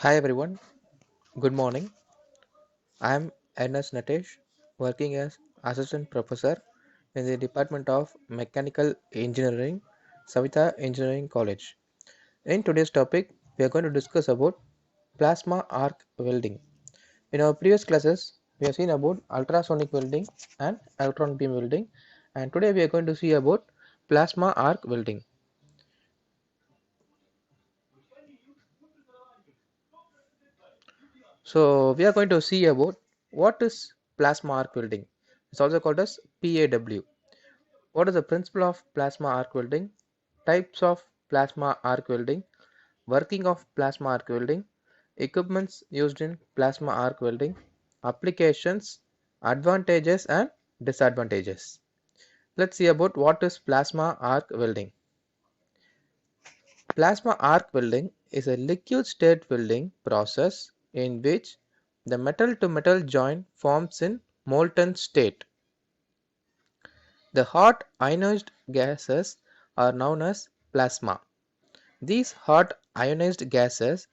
Hi everyone, good morning. I am Ernest Natesh, working as Assistant Professor in the Department of Mechanical Engineering, Savitha Engineering College. In today's topic, we are going to discuss about plasma arc welding. In our previous classes, we have seen about ultrasonic welding and electron beam welding, and today we are going to see about plasma arc welding. So, we are going to see about what is plasma arc welding. It's also called as PAW. What is the principle of plasma arc welding? Types of plasma arc welding, working of plasma arc welding, equipments used in plasma arc welding, applications, advantages and disadvantages. Let's see about what is plasma arc welding. Plasma arc welding is a liquid state welding process in which the metal to metal joint forms in molten state. The hot ionized gases are known as plasma. These hot ionized gases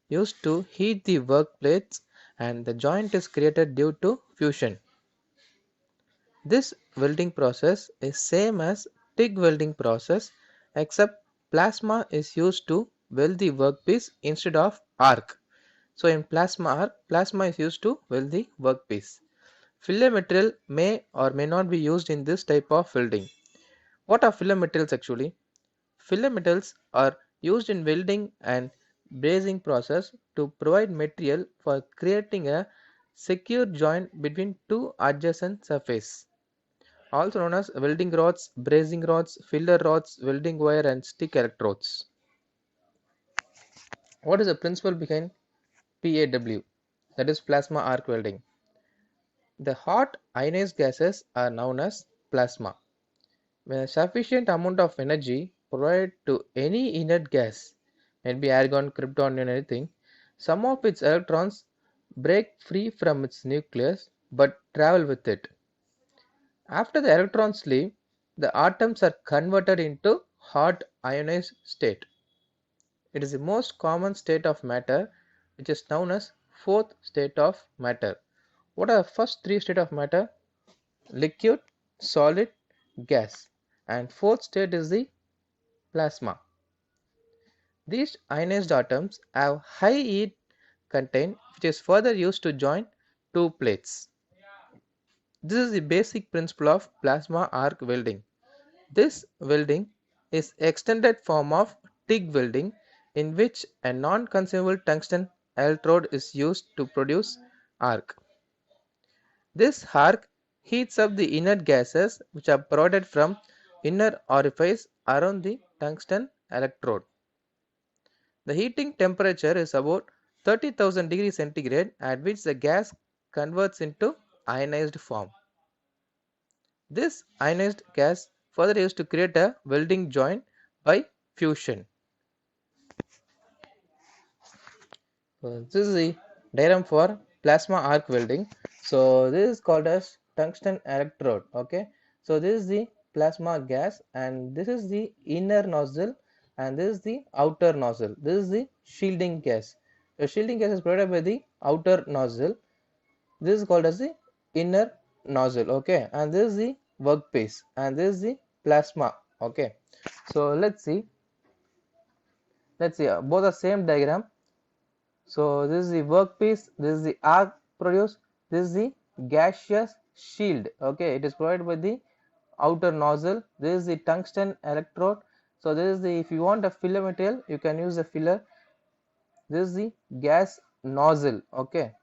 used to heat the work plates and the joint is created due to fusion. This welding process is same as TIG welding process except plasma is used to weld the workpiece instead of arc. So in plasma arc, plasma is used to weld the workpiece. Filler material may or may not be used in this type of welding. What are filler materials actually? Filler metals are used in welding and brazing process to provide material for creating a secure joint between two adjacent surfaces. Also known as welding rods, brazing rods, filler rods, welding wire and stick electrodes. What is the principle behind PAW? That is plasma arc welding. The hot ionized gases are known as plasma. When a sufficient amount of energy provided to any inert gas, maybe argon, krypton, and anything, some of its electrons break free from its nucleus but travel with it. After the electrons leave, the atoms are converted into hot ionized state. It is the most common state of matter, which is known as fourth state of matter. What are the first three states of matter? Liquid, solid, gas, and fourth state is the plasma. These ionized atoms have high heat content which is further used to join two plates. This is the basic principle of plasma arc welding. This welding is extended form of TIG welding in which a non-consumable tungsten electrode is used to produce arc. This arc heats up the inert gases which are provided from inner orifice around the tungsten electrode. The heating temperature is about 30,000 degrees centigrade at which the gas converts into ionized form. This ionized gas further used to create a welding joint by fusion. This is the diagram for plasma arc welding. So this is called as tungsten electrode. Okay. So this is the plasma gas and this is the inner nozzle and this is the outer nozzle. This is the shielding gas. The shielding gas is provided by the outer nozzle. This is called as the inner nozzle. Okay. And this is the workpiece and this is the plasma. Okay. So let's see. Both the same diagram. So this is the workpiece, this is the arc produced, this is the gaseous shield. Okay, it is provided by the outer nozzle. This is the tungsten electrode. So this is the, if you want a filler material, you can use a filler. This is the gas nozzle. Okay.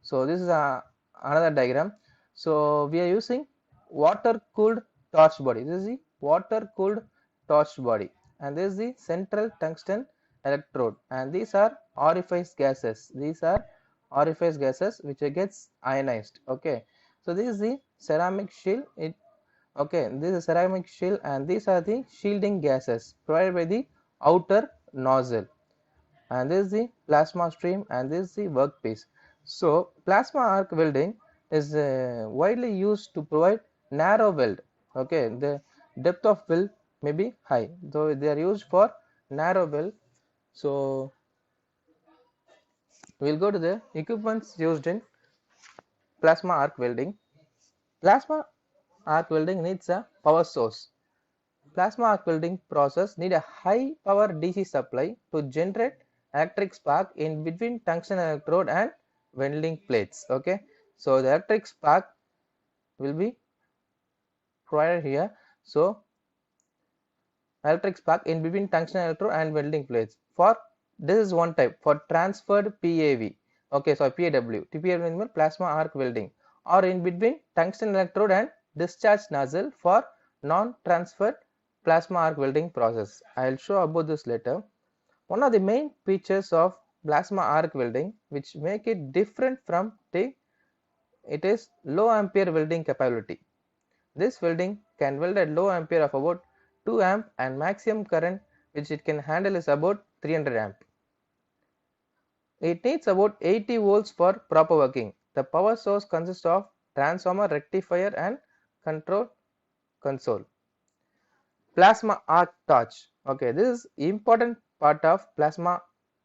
So this is another diagram. So we are using water cooled torch body. This is the water cooled torch body and this is the central tungsten electrode and these are orifice gases. These are orifice gases which gets ionized. Okay. So this is the ceramic shield. This is ceramic shield and these are the shielding gases provided by the outer nozzle and this is the plasma stream and this is the workpiece. So plasma arc welding is widely used to provide narrow weld. Okay, the depth of weld may be high, so they are used for narrow well. So we'll go to the equipments used in plasma arc welding. Plasma arc welding needs a power source. Plasma arc welding process need a high power DC supply to generate electric spark in between tungsten electrode and welding plates. Okay, so the electric spark will be provided here. So electric spark in between tungsten electrode and welding plates. For this is one type for transferred PAV. Okay, so PAW. PAW means plasma arc welding, or in between tungsten electrode and discharge nozzle for non-transferred plasma arc welding process. I will show about this later. One of the main features of plasma arc welding which make it different from TIG, it is low ampere welding capability. This welding can weld at low ampere of about 2 amp and maximum current which it can handle is about 300 amp. It needs about 80 volts for proper working. The power source consists of transformer, rectifier and control console. Plasma arc torch. Okay, this is important part of plasma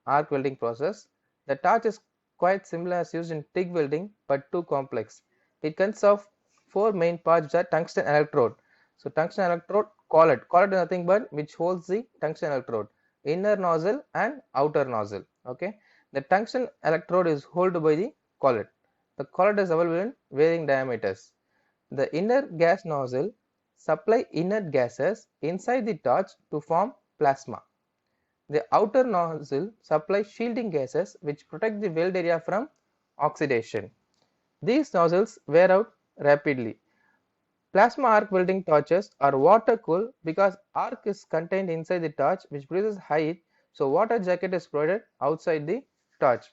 arc welding process. The torch is quite similar as used in TIG welding but too complex. It consists of four main parts, that tungsten electrode. So tungsten electrode, collet. Collet is nothing but which holds the tungsten electrode. Inner nozzle and outer nozzle. Okay, the tungsten electrode is held by the collet. The collet is available in varying diameters. The inner gas nozzle supply inert gases inside the torch to form plasma. The outer nozzle supplies shielding gases which protect the weld area from oxidation. These nozzles wear out rapidly. Plasma arc welding torches are water cooled because arc is contained inside the torch which produces high heat, so water jacket is provided outside the torch.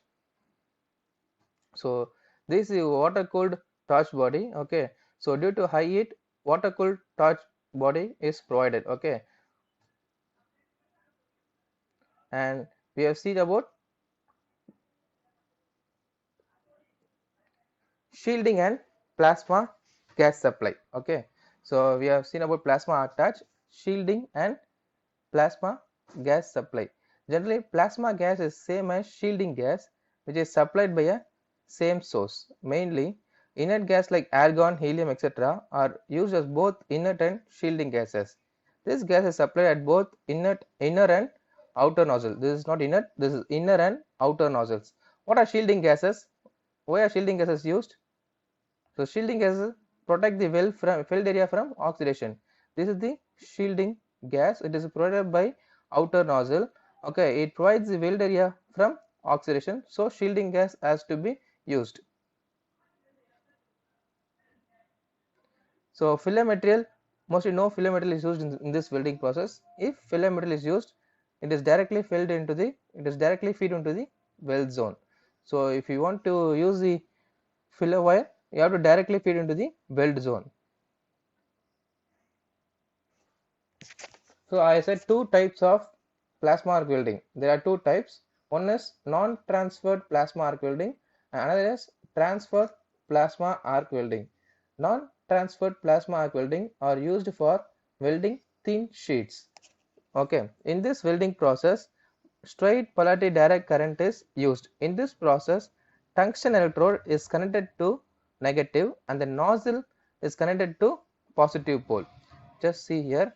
So this is water cooled torch body. Okay, so due to high heat, water cooled torch body is provided. Okay, and we have seen about shielding and plasma gas supply. Okay, so we have seen about plasma arc torch, shielding and plasma gas supply. Generally plasma gas is same as shielding gas which is supplied by a same source. Mainly inert gas like argon, helium, etc. are used as both inert and shielding gases. This gas is supplied at both inner and outer nozzle. This is not inert, this is inner and outer nozzles. What are shielding gases? Why are shielding gases used? So shielding gases protect the weld area from oxidation. This is the shielding gas. It is provided by outer nozzle. Okay, it provides the weld area from oxidation, so shielding gas has to be used. So filler material, mostly no filler material is used in this welding process. If filler material is used, it is directly fed into the weld zone. So if you want to use the filler wire, you have to directly feed into the weld zone. So I said two types of plasma arc welding. There are two types. One is non-transferred plasma arc welding and another is transferred plasma arc welding. Non-transferred plasma arc welding are used for welding thin sheets. Okay, in this welding process, straight polarity direct current is used. In this process, tungsten electrode is connected to negative and the nozzle is connected to positive pole. Just see here,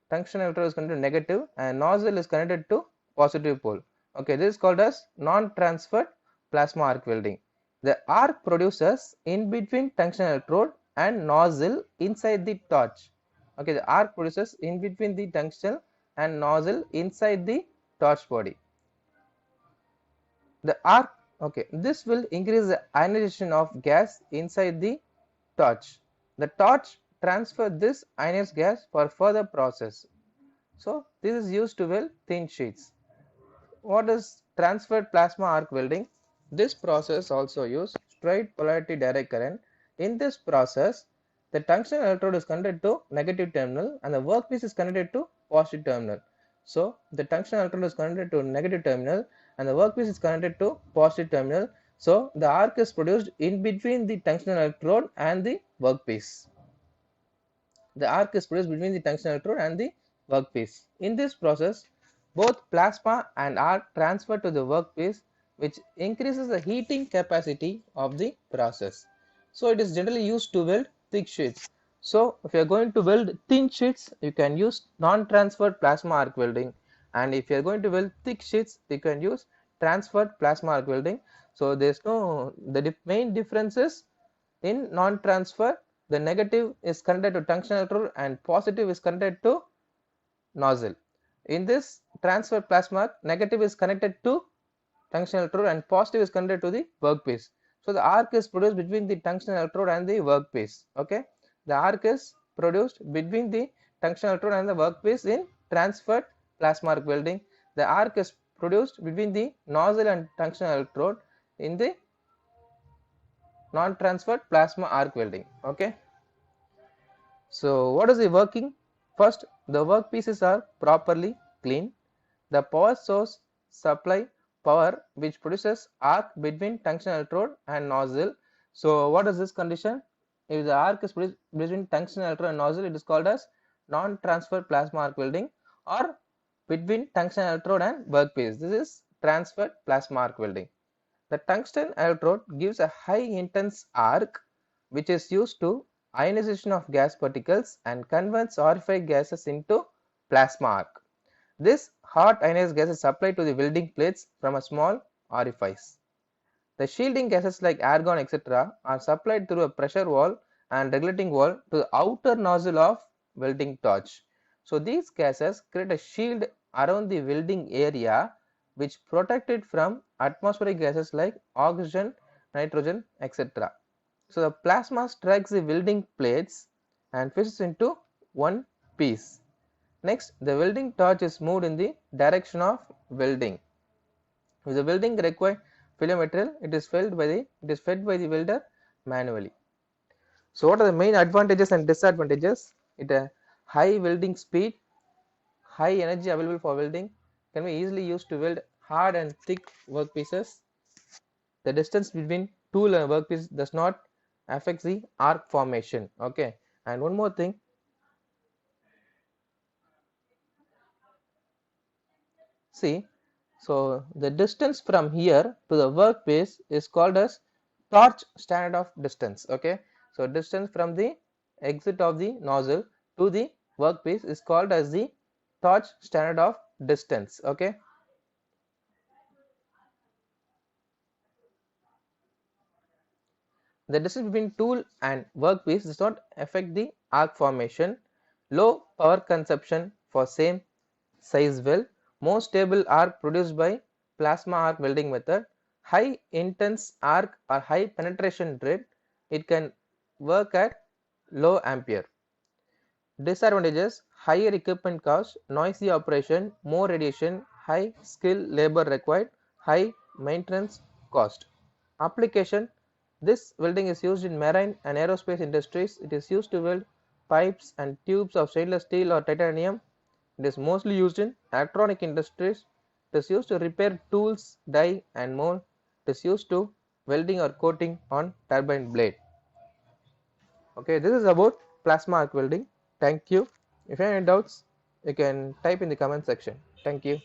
tungsten electrode is connected to negative and nozzle is connected to positive pole. Okay, this is called as non-transferred plasma arc welding. The arc produces in between tungsten electrode and nozzle inside the torch. Okay, the arc produces in between the tungsten and nozzle inside the torch body. The arc, okay, this will increase the ionization of gas inside the torch. The torch transfer this ionized gas for further process. So this is used to weld thin sheets. What is transferred plasma arc welding? This process also use straight polarity direct current. In this process, the tungsten electrode is connected to negative terminal and the workpiece is connected to positive terminal. So the tungsten electrode is connected to negative terminal and the workpiece is connected to positive terminal. So the arc is produced in between the tungsten electrode and the workpiece. The arc is produced between the tungsten electrode and the workpiece. In this process, both plasma and arc transfer to the workpiece, which increases the heating capacity of the process. So it is generally used to weld thick sheets. So if you are going to weld thin sheets, you can use non-transferred plasma arc welding, and if you are going to weld thick sheets, you can use transferred plasma arc welding. So there's no, the main difference is in non-transfer, the negative is connected to tungsten electrode and positive is connected to nozzle. In this transfer plasma, negative is connected to tungsten electrode and positive is connected to the workpiece. So the arc is produced between the tungsten electrode and the workpiece. Okay, the arc is produced between the tungsten electrode and the workpiece in transferred plasma arc welding. The arc is produced between the nozzle and tungsten electrode in the non-transferred plasma arc welding. Okay, so what is the working? First, the workpieces are properly cleaned. The power source supply power which produces arc between tungsten electrode and nozzle. So what is this condition? If the arc is produced between tungsten electrode and nozzle, it is called as non-transfer plasma arc welding, or between tungsten electrode and workpiece. This is transferred plasma arc welding. The tungsten electrode gives a high intense arc which is used to ionization of gas particles and converts orified gases into plasma arc. This hot ionized gas is supplied to the welding plates from a small orifice. The shielding gases like argon etc. are supplied through a pressure valve and regulating valve to the outer nozzle of welding torch. So these gases create a shield around the welding area which protect it from atmospheric gases like oxygen, nitrogen etc. So the plasma strikes the welding plates and fishes into one piece. Next, the welding torch is moved in the direction of welding. If the welding requires filler material, it is fed by the welder manually. So what are the main advantages and disadvantages? It a high welding speed, high energy available for welding, can be easily used to weld hard and thick workpieces. The distance between tool and workpiece does not affect the arc formation. Okay, and one more thing, see, so the distance from here to the workpiece is called as torch standard of distance. Okay, so distance from the exit of the nozzle to the workpiece is called as the torch standard of distance. Okay, the distance between tool and workpiece does not affect the arc formation. Low power consumption for same size weld. More stable arc produced by plasma arc welding method. High intense arc or high penetration rate. It can work at low ampere. Disadvantages: higher equipment cost, noisy operation, more radiation, high skill labor required, high maintenance cost. Application: this welding is used in marine and aerospace industries. It is used to weld pipes and tubes of stainless steel or titanium. It is mostly used in electronic industries. It is used to repair tools, die and mold. It is used to welding or coating on turbine blade. Okay, this is about plasma arc welding. Thank you. If you have any doubts, you can type in the comment section. Thank you.